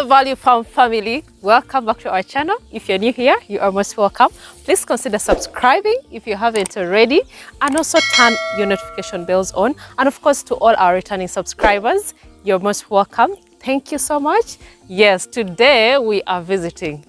Value Farm family, welcome back to our channel. If you're new here, you are most welcome. Please consider subscribing if you haven't already, and also turn your notification bells on. And of course, to all our returning subscribers, you're most welcome. Thank you so much. Yes, today we are visiting,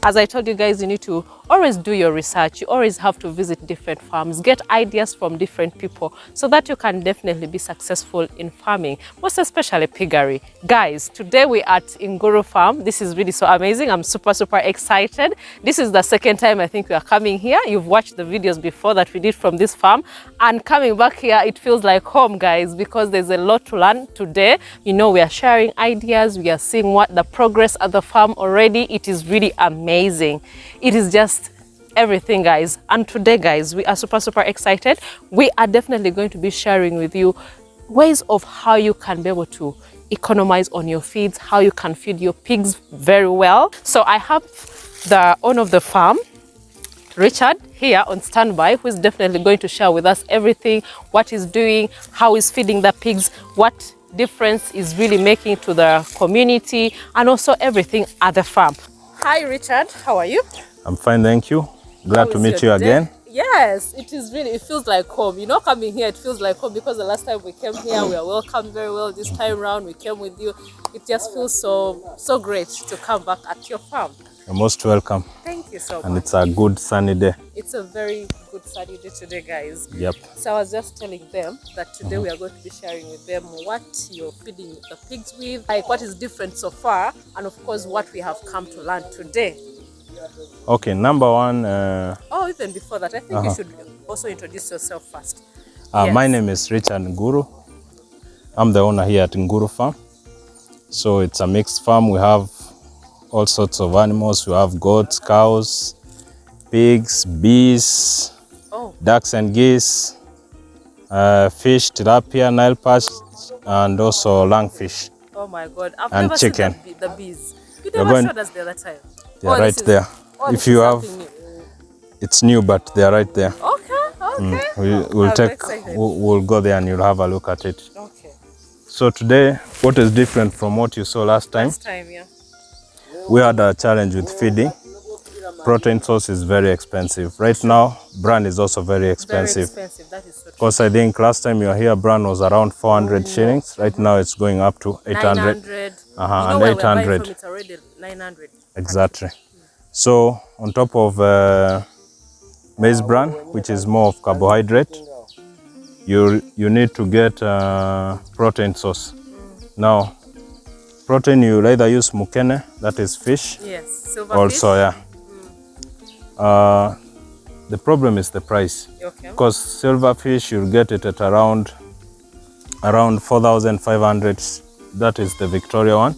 as I told you guys, you need to always do your research. You always have to visit different farms, get ideas from different people so that you can definitely be successful in farming, most especially piggery. Guys, today we are at Nguru farm. This is really so amazing. I'm super excited. This is the second time I think we are coming here. You've watched the videos before that we did from this farm, and coming back here, it feels like home, guys, because there's a lot to learn today. We are sharing ideas. We are seeing what the progress at the farm already. It is really amazing. It is just everything, guys. And today, guys, we are super excited. We are definitely going to be sharing with you ways of how you can be able to economize on your feeds, how you can feed your pigs very well. So I have the owner of the farm, Richard, here on standby, who is definitely going to share with us everything, what he's doing, how he's feeding the pigs, what difference is really making to the community, and also everything at the farm. Hi Richard, how are you? I'm fine, thank you. Glad to meet you again. Yes, it feels like home. Coming here, it feels like home, because the last time we came here, we are welcomed very well. This time around, we came with you. It just feels so great to come back at your farm. You're most welcome. Thank you so much. And it's a good sunny day. It's a very good sunny day today, guys. Yep. So I was just telling them that today we are going to be sharing with them what you're feeding the pigs with, like what is different so far, and of course what we have come to learn today. Okay, number one. Even before that, I think you should also introduce yourself first. Yes. My name is Richard Nguru. I'm the owner here at Nguru farm. So it's a mixed farm. We have all sorts of animals. We have goats, cows, pigs, bees, ducks and geese, fish, tilapia, Nile perch, and also lungfish. Oh my God! I've and never chicken. Seen the bees. You never showed us the other time. They're right there. If you have, it's new, but they're right there. Okay. We'll go there and you'll have a look at it. Okay. So today, what is different from what you saw last time? We had a challenge with feeding. Protein source is very expensive. Right now, bran is also very expensive. That is so true. Because I think last time you were here, bran was around 400 shillings. Right now, it's going up to 800. 900. And 800. It's already 900. Exactly. So on top of maize bran, which is more of carbohydrate, you need to get protein source. Now, protein, you'll either use mukene, that is fish, or soya. The problem is the price. Because silverfish, you'll get it at around 4,500. That is the Victoria one.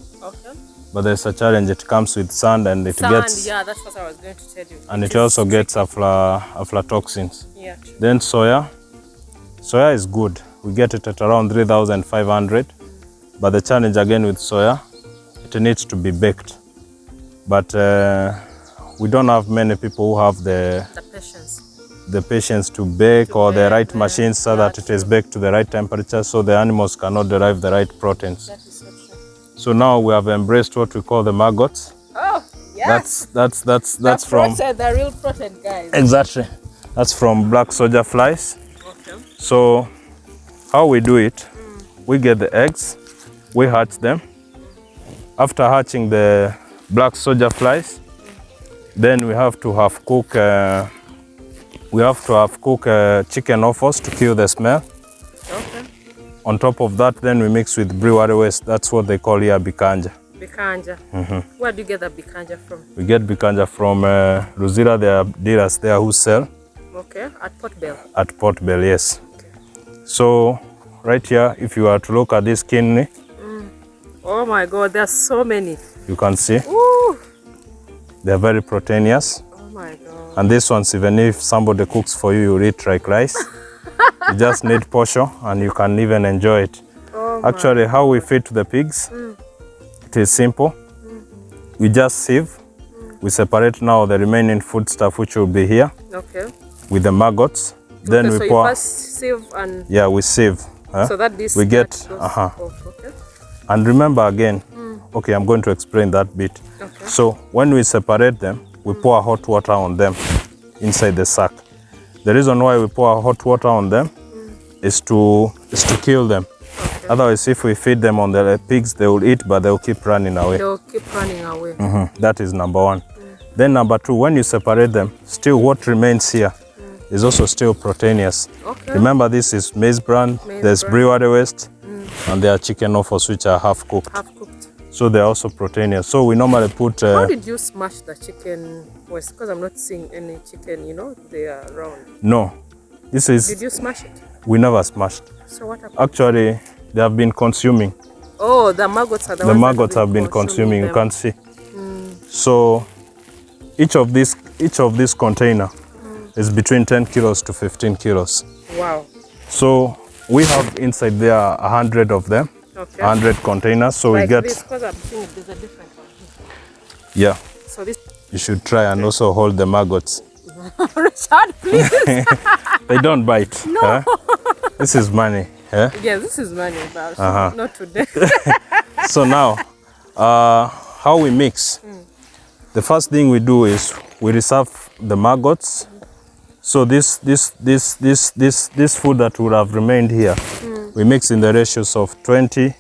But there's a challenge. It comes with sand, and it gets. Yeah, that's what I was going to tell you. And it also gets aflatoxins. Yeah. Then soya. Soya is good. We get it at around 3,500. But the challenge again with soya, it needs to be baked. But we don't have many people who have the patience to bake, or the right machines so that it is baked to the right temperature, so the animals cannot derive the right proteins. That is so true. So now we have embraced what we call the maggots. Oh, yes. That's from the real protein, guys. Exactly. That's from black soldier flies. Okay. So how we do it, we get the eggs, we hatch them. After hatching the black soldier flies, then we have to have cook chicken offals to kill the smell. Okay. On top of that, then we mix with brewery waste. That's what they call here bikanja. Bikanja. Where do you get the bikanja from? We get bikanja from Luzira. There are dealers there who sell. Okay, at Port Bell. At Port Bell, yes. Okay. So right here, if you are to look at this kidney, oh my God, there are so many. You can see. Ooh. They are very proteinous. Oh my God. And this ones, even if somebody cooks for you, you eat like rice. You just need portion and you can even enjoy it. Oh actually, how we feed to the pigs, it is simple. We just sieve. We separate now the remaining food stuff which will be here. Okay. With the maggots. Then we so pour. You first sieve and. Yeah, we sieve. So that this. We get. Okay. And remember again. Okay, I'm going to explain that bit. Okay. So when we separate them, we pour hot water on them inside the sack. The reason why we pour hot water on them is to kill them. Okay. Otherwise, if we feed them on the pigs, they will eat, but they will keep running away. They will keep running away. That is number one. Then number two, when you separate them, still what remains here is also still proteinous. Okay. Remember, this is maize bran, there's brewery waste, and there are chicken offals which are half cooked. So they are also proteinous. So we normally put... How did you smash the chicken waste? Because I'm not seeing any chicken, you know, they are round. No. This is... Did you smash it? We never smashed. So what happened? Actually, they have been consuming. Oh, the maggots are the ones maggots have been consuming. You can't see. So each of this container is between 10 kilos to 15 kilos. Wow. So we have inside there 100 of them. Okay. 100 containers, so like we get this, because I'm seeing there's a different one. Yeah. So this you should try and also hold the maggots. Richard, please. They don't bite. No. Huh? This is money. Yeah? Yeah, this is money, but not today. So now, how we mix? The first thing we do is we reserve the maggots. So this food that would have remained here, we mix in the ratios of 20.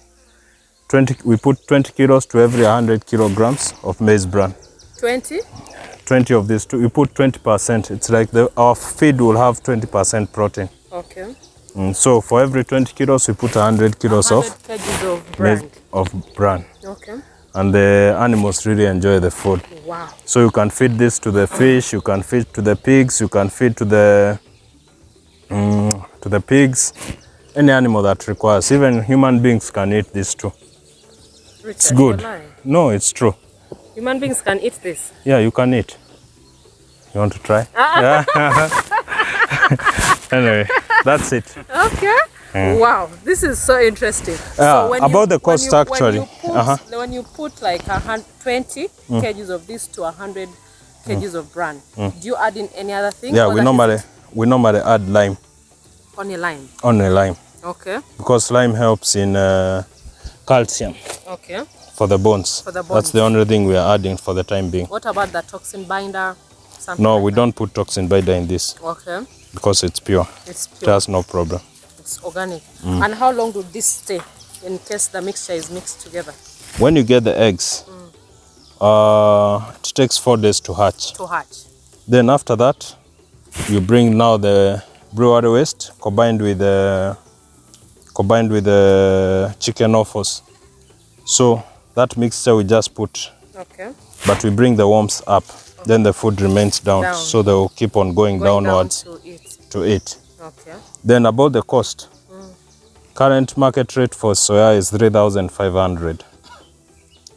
We put 20 kilos to every 100 kilograms of maize bran. 20? 20 of this. We put 20%. It's like our feed will have 20% protein. Okay. So for every 20 kilos, we put 100 kilos 100 kgs of bran. Of bran. Okay. And the animals really enjoy the food. Wow. So you can feed this to the fish, you can feed to the pigs, you can feed to the pigs, any animal that requires. Even human beings can eat this too. Richard, it's good. No, it's true. Human beings can eat this? Yeah, you can eat. You want to try? Yeah. Anyway, that's it. Okay. Wow, this is so interesting. So when about the cost actually. When you put like 20 kgs of this to 100 kgs of bran, do you add in any other thing? Yeah, we normally add lime. Only lime? Only lime. Okay. Because lime helps in calcium. Okay. For the bones. For the bones. That's the only thing we are adding for the time being. What about the toxin binder? No, we don't put toxin binder in this. Okay. Because it's pure. It's pure. It has no problem. It's organic. And how long do this stay in case the mixture is mixed together? When you get the eggs, it takes 4 days to hatch. To hatch. Then after that, you bring now the brewery waste combined with the chicken offals. So that mixture we just put. Okay. But we bring the worms up. Okay. Then the food remains down. So they will keep on going downwards to eat. Okay. Then about the cost, current market rate for soya is 3,500.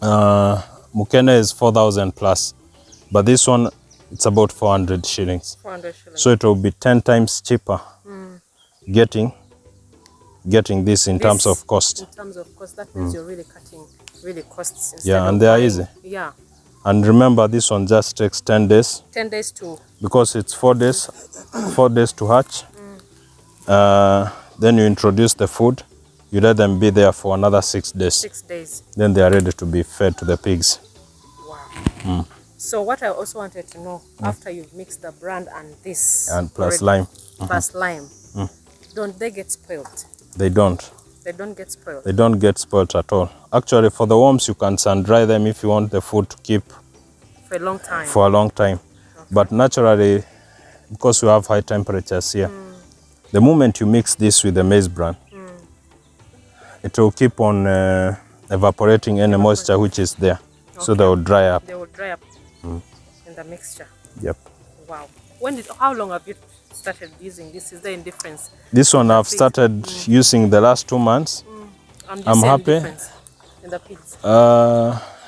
Mukene is 4,000 plus, but this one it's about 400 shillings. 400 shillings. So it will be 10 times cheaper getting this in terms of cost. In terms of cost, that means you're really cutting costs. Yeah, and they are easy. Yeah. And remember, this one just takes 10 days. 10 days to? Because it's 4 days, 4 days to hatch. Then you introduce the food. You let them be there for another 6 days. 6 days. Then they are ready to be fed to the pigs. Wow. So what I also wanted to know, after you've mixed the bran and this... And plus lime. Plus lime. Don't they get spoiled? They don't. They don't get spoiled? They don't get spoiled at all. Actually, for the worms, you can sun-dry them if you want the food to keep... For a long time? For a long time. Okay. But naturally, because we have high temperatures here, the moment you mix this with the maize bran, it will keep on evaporating any moisture which is there. Okay. So they will dry up. They will dry up in the mixture. Yep. Wow. How long have you started using this? Is there any difference? This one I've started using the last 2 months. I'm happy. Difference in the pigs?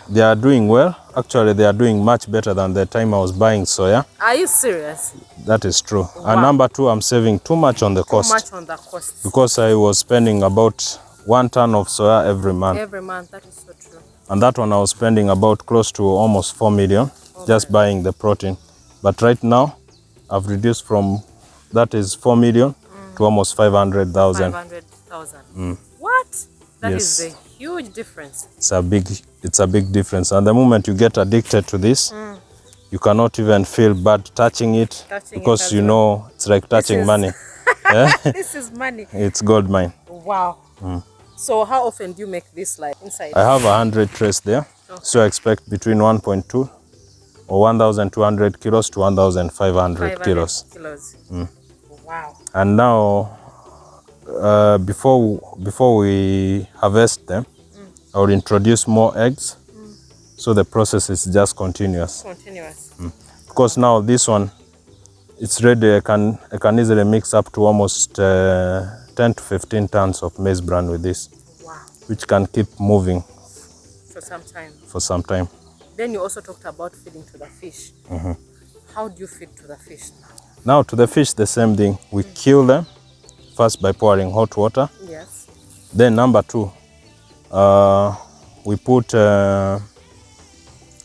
They are doing well. Actually, they are doing much better than the time I was buying soya. Are you serious? That is true. Wow. And number two, I'm saving too much on the cost. Too much on the cost. Because I was spending about 1 ton of soya every month. Every month, that is so true. And that one I was spending about close to almost 4 million just buying the protein. But right now, I've reduced from, that is 4 million to almost 500,000. 500,000. What? That is a huge difference. It's a big difference. And the moment you get addicted to this, you cannot even feel bad touching it because you know it's like touching money. This is money. It's gold mine. Wow. So how often do you make this like inside? I have 100 trays there. Okay. So I expect between 1.2 or 1,200 kilos to 1,500 kilos. Wow. And now, before we harvest them, I will introduce more eggs. So the process is just continuous. Because now this one, it's ready. I can easily mix up to almost 10 to 15 tons of maize bran with this. Wow. Which can keep moving for some time. Then you also talked about feeding to the fish. How do you feed to the fish now? Now to the fish, the same thing. We kill them first by pouring hot water. Yes. Then number two, we put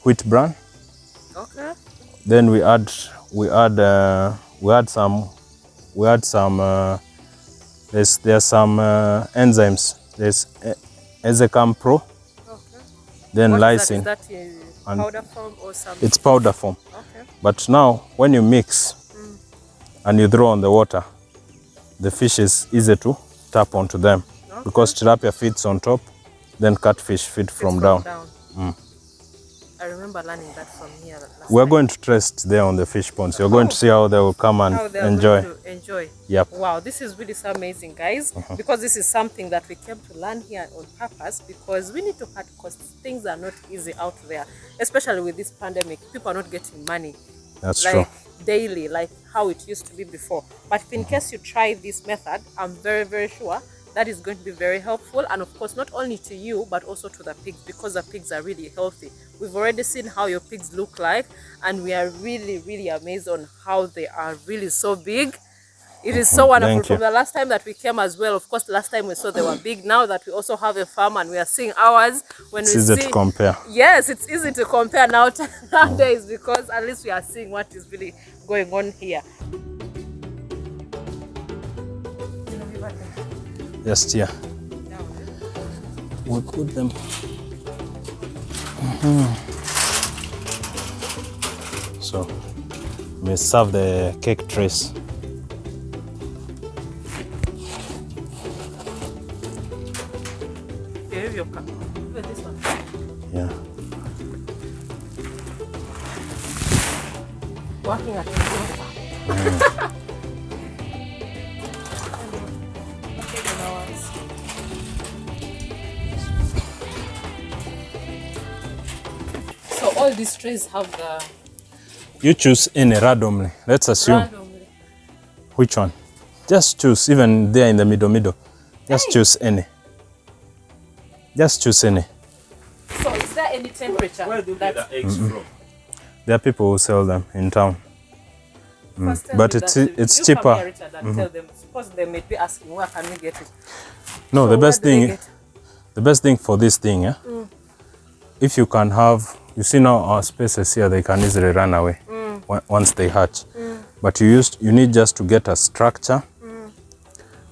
wheat bran. Okay. Then we add some there's some enzymes. There's Ezecam Pro. Okay. Then lysine. Is that powder form or something? It's powder form. Okay. But now when you mix and you throw on the water, the fish is easy to tap onto them. Okay. Because tilapia feeds on top, then catfish feed from down. I remember learning that from here. We're going to test there on the fish ponds. You're going to see how they will come and enjoy. Yep. Wow, this is really so amazing, guys. Because this is something that we came to learn here on purpose, because we need to cut costs. Things are not easy out there, especially with this pandemic. People are not getting money. That's true. Daily, like how it used to be before. But if in case you try this method, I'm very, very sure that is going to be very helpful, and of course not only to you but also to the pigs, because the pigs are really healthy. We've already seen how your pigs look like, and we are really, really amazed on how they are really so big. It is so wonderful. From the last time that we came as well, of course last time we saw they were big. Now that we also have a farm and we are seeing ours, it's easy to compare. Yes, it's easy to compare nowadays, because at least we are seeing what is really going on here. Just here. We put them. So we serve the cake trays. Yeah. Working at So all these trays have the... You choose any randomly. Let's assume. Randomly. Which one? Just choose, even there in the middle. Just choose any. Just choose any. So is there any temperature? Where do you get the eggs from? There are people who sell them in town. But it's cheaper. Here, Richard, and tell them. Suppose they may be asking, where can we get it? No, so the best thing for this thing, if you can have, you see now our spaces here, they can easily run away once they hatch. But you need just to get a structure.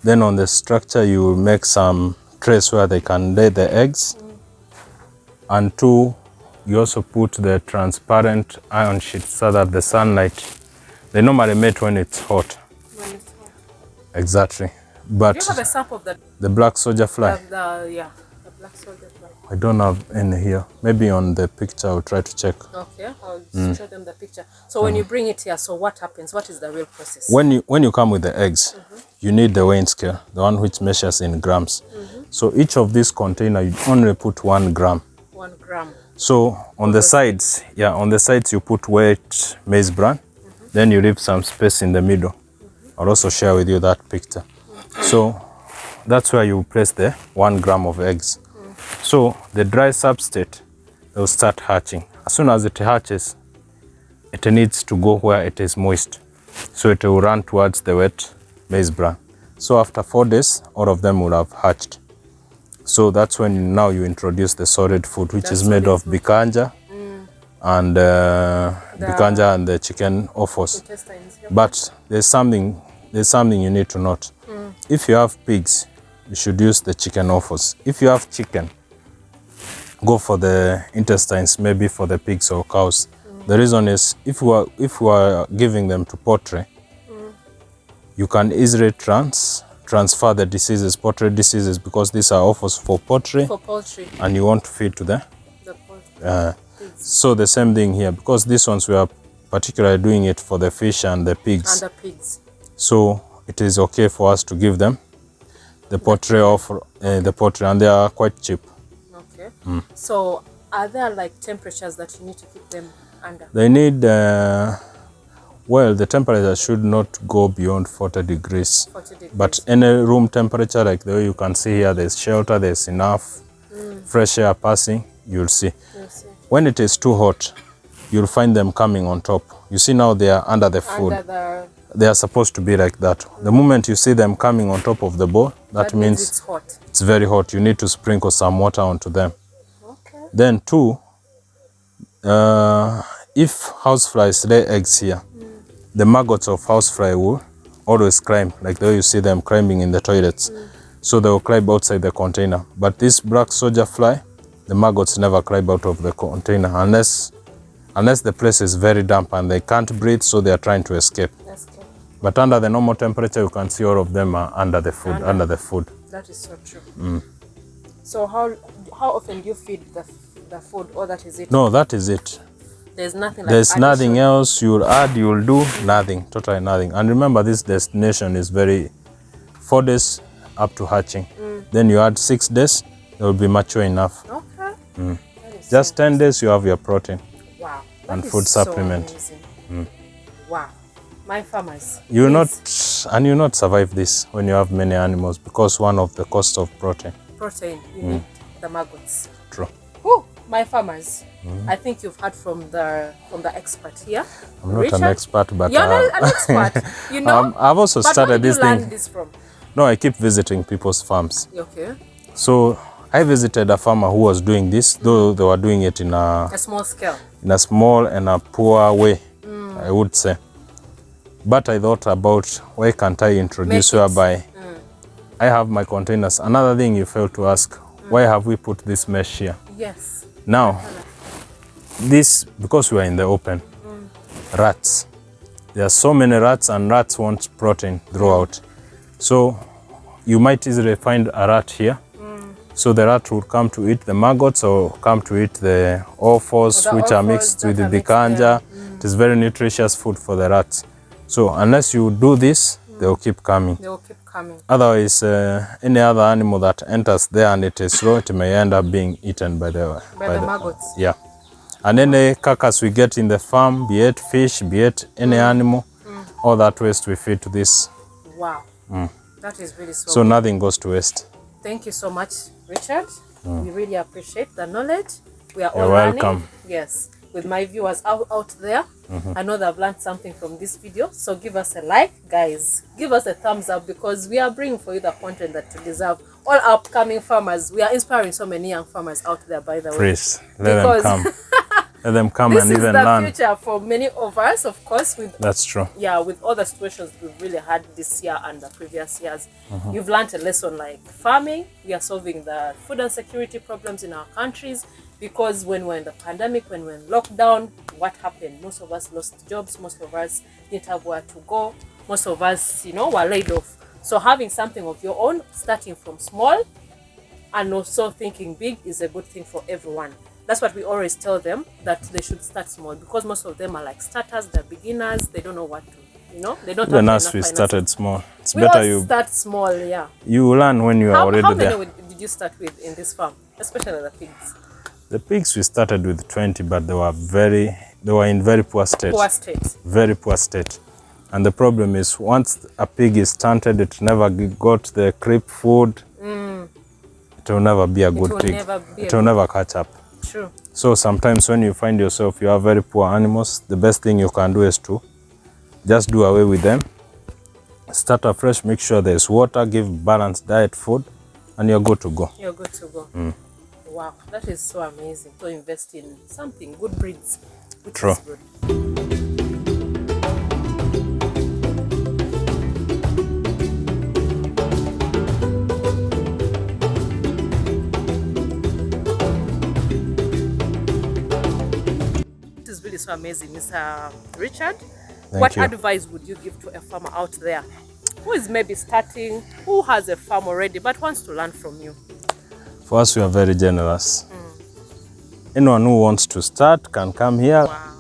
Then on the structure you will make some trays where they can lay the eggs. And two, you also put the transparent iron sheet so that the sunlight, they normally mate when it's hot. When it's hot. Exactly. But do you have a sample of that? The black soldier fly. The Black soldier fly. I don't have any here. Maybe on the picture I'll try to check. Okay, I'll show them the picture. So when you bring it here, so what happens? What is the real process? When you come with the eggs, you need the weighing scale, the one which measures in grams. So each of these container, you only put 1 gram. 1 gram. So on the sides, on the sides you put wet maize bran. Then you leave some space in the middle. I'll also share with you that picture. So that's where you place the 1 gram of eggs. So the dry substrate will start hatching. As soon as it hatches, it needs to go where it is moist. So it will run towards the wet maize bran. So after 4 days, all of them will have hatched. So that's when now you introduce the solid food, which is made of bikanja and bikanja and the chicken offals. But there's something you need to note. If you have pigs, you should use the chicken offals. If you have chicken, go for the intestines, maybe for the pigs or cows. The reason is if you are giving them to poultry, you can easily transfer the diseases, poultry diseases, because these are offals for poultry. For poultry. And you want to feed to the poultry. So the same thing here, because these ones we are particularly doing it for the fish and the pigs. And the pigs. So it is okay for us to give them the poultry offer, the poultry, and they are quite cheap. Okay. So are there like temperatures that you need to keep them under? They need, well, the temperature should not go beyond 40 degrees. 40 degrees. But any room temperature, like the way you can see here, there's shelter, there's enough fresh air passing, you'll see. When it is too hot, you'll find them coming on top. You see now they are under the food. They are supposed to be like that. The moment you see them coming on top of the bowl, that means it's hot. It's very hot. You need to sprinkle some water onto them. Okay. Then 2, if houseflies lay eggs here, the maggots of housefly will always climb, like the way you see them climbing in the toilets. So they will climb outside the container. But this black soldier fly, the maggots never climb out of the container unless the place is very damp and they can't breathe, so they are trying to escape. But under the normal temperature, you can see all of them are under the food. That is so true. So how often do you feed the food, or that is it? No, that is it. There's nothing like There's nothing else you'll add, you'll do nothing, totally nothing. And remember, this destination is 4 days up to hatching. Then you add 6 days, it will be mature enough. Okay. Just 10 days, you have your protein. Wow. And food supplement. Wow. My farmers. You will not survive this when you have many animals, because one of the cost of protein. You need the maggots. True. Ooh, my farmers. I think you've heard from the expert here. I'm not an expert, but you're not an expert. You know. I've also started this thing. Where did you learn this from? No, I keep visiting people's farms. Okay. So I visited a farmer who was doing this, though they were doing it in a small scale. In a small and a poor way, I would say. But I thought about why can't I introduce whereby I have my containers. Another thing you failed to ask, why have we put this mesh here? Yes. Now, this, because we are in the open, rats. There are so many rats, and rats want protein throughout. So you might easily find a rat here. So the rat will come to eat the maggots or come to eat the offals, which are mixed with the bikanja. It is very nutritious food for the rats. So unless you do this, they will keep coming. They will keep coming. Otherwise, any other animal that enters there and it is raw, it may end up being eaten by the maggots. Yeah. And any carcass we get in the farm, be it fish, be it any animal, all that waste we feed to this. Wow. That is really so good. Nothing goes to waste. Thank you so much, Richard. We really appreciate the knowledge. We are all You're welcome. Learning. Yes. With my viewers out there, I know they've learned something from this video. So give us a like, guys. Give us a thumbs up, because we are bringing for you the content that you deserve. All upcoming farmers. We are inspiring so many young farmers out there, by the way. Please, let them come. Let them come and even learn. This is the future for many of us, of course. That's true. Yeah, with all the situations we've really had this year and the previous years. You've learned a lesson like farming. We are solving the food and security problems in our countries. Because when we're in the pandemic, when we're in lockdown, what happened? Most of us lost jobs. Most of us didn't have where to go. Most of us, were laid off. So having something of your own, starting from small, and also thinking big is a good thing for everyone. That's what we always tell them, that they should start small, because most of them are like starters, they're beginners, they don't know what to, they don't Even have us, enough we finances. started small. It's We better all you start small, yeah. you learn when you are already How there. many did you start with in this farm, especially the pigs? The pigs, we started with 20, but they were in very poor state. Poor state. Very poor state. And the problem is, once a pig is stunted, it never got the creep food. It will never be a good pig. It will never catch up. True. So sometimes when you find yourself, you have very poor animals, the best thing you can do is to just do away with them. Start afresh, make sure there's water, give balanced diet food, and you're good to go. You're good to go. Wow, that is so amazing. So invest in something, good breeds, which True. is good. It is really so amazing, Mr. Richard. What advice would you give to a farmer out there who is maybe starting, who has a farm already but wants to learn from you? For us, we are very generous. Anyone who wants to start can come here. Wow.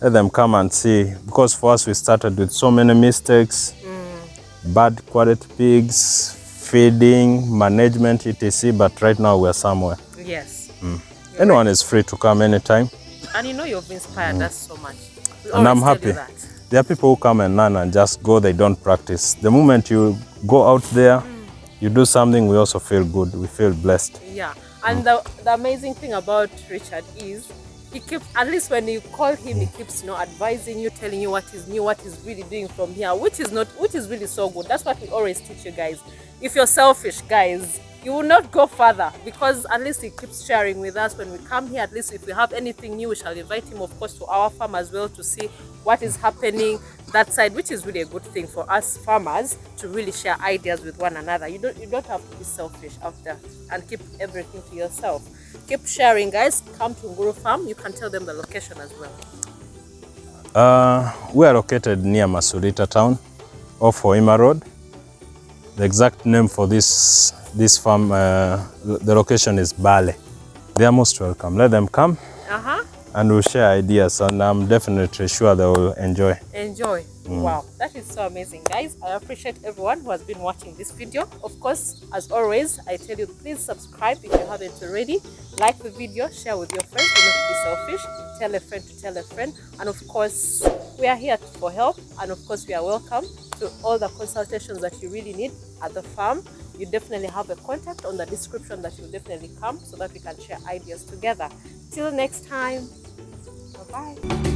Let them come and see. Because for us, we started with so many mistakes. Bad quality pigs, feeding, management, etc. But right now, we're somewhere. Yes. Anyone is free to come anytime. And you've inspired us so much. And I'm happy. There are people who come and learn and just go, they don't practice. The moment you go out there, you do something, we also feel good. We feel blessed. Yeah. And the amazing thing about Richard is he keeps, at least when you call him, he keeps advising you, telling you what is new, what he's really doing from here, which is really so good. That's what we always teach you guys. If you're selfish, guys, you will not go further, because at least he keeps sharing with us when we come here. At least if we have anything new, we shall invite him, of course, to our farm as well, to see what is happening that side, which is really a good thing for us farmers to really share ideas with one another. You don't have to be selfish out there and keep everything to yourself. Keep sharing, guys. Come to Nguru Farm. You can tell them the location as well. We are located near Masurita town, off Hoima Road. The exact name for this farm, the location is Bale. They are most welcome. Let them come and we'll share ideas, and I'm definitely sure they will enjoy. Wow, that is so amazing, guys. I appreciate everyone who has been watching this video. Of course, as always, I tell you, please subscribe if you haven't already. Like the video, share with your friends. Do not be selfish. Tell a friend to tell a friend. And of course, we are here for help. And of course, we are welcome to all the consultations that you really need at the farm. You definitely have a contact on the description that you'll definitely come, so that we can share ideas together. Till next time, bye-bye.